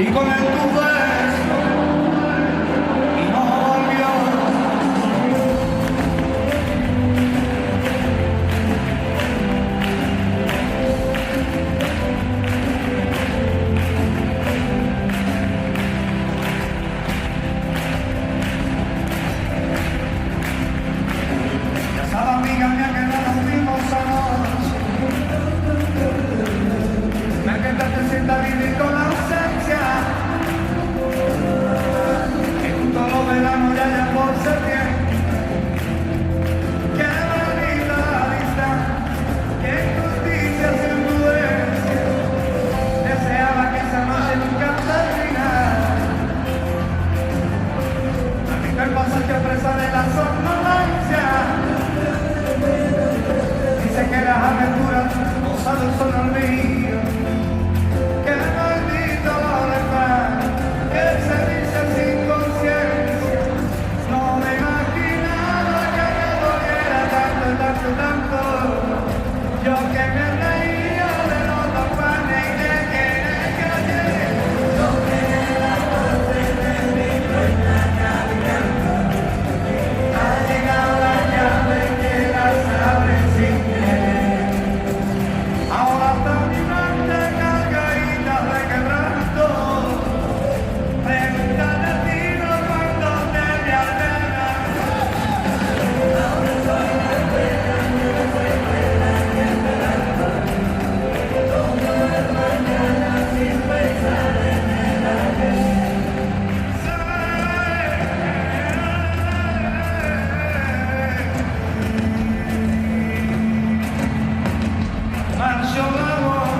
y con el tu beso y no volvió. Ya sabe, amiga mía, que no nos vimos anoche. Me que te sienta vivir con la ausencia, que justo los veranos ya por septiembre. Qué bonita la vista, qué injusticia sin prudencia. Deseaba que esa noche nunca terminara. A mi cuerpo se presa de la somnolencia. Dice que las aventuras no solo son olvidos. Qué maldito lolepan, que se dice sin conciencia. No me imaginaba que me doliera tanto, tanto, tanto. Yo que me reía de los dos panes y de querer caer. Yo que la noche de mi buena caminando. Ha llegado la llave que las abre sin querer. Ahora está mi mente cargadita de quebranto. Pregúntale al tiro cuando te ve al verano. Ahora soy la esperando, soy buena y esperando. Como el mañana sin pensar en el ayer. Marcho la voz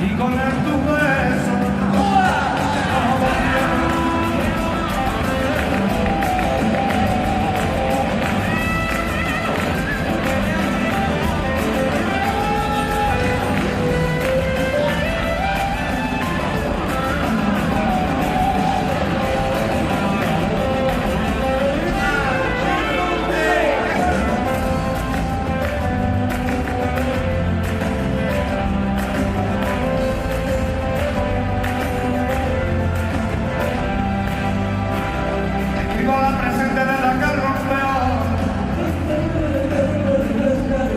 y con el tu beso no volvió. Escribo la presente de la que rompió.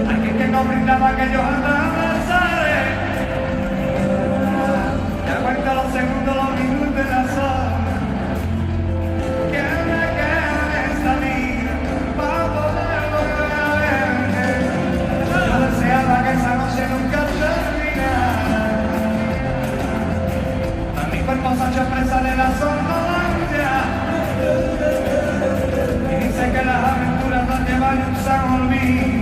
Alguien que no brindaba aquellos atardeceres. Ya cuenta los segundos, los minutos de las horas. Que me queda en esta vida para poder volver a verte. Yo deseaba que esa noche nunca terminara. A mi cuerpo se ha hecho presa de la somnolencia. Y dice que las aventuras nos llevan a un san olvido.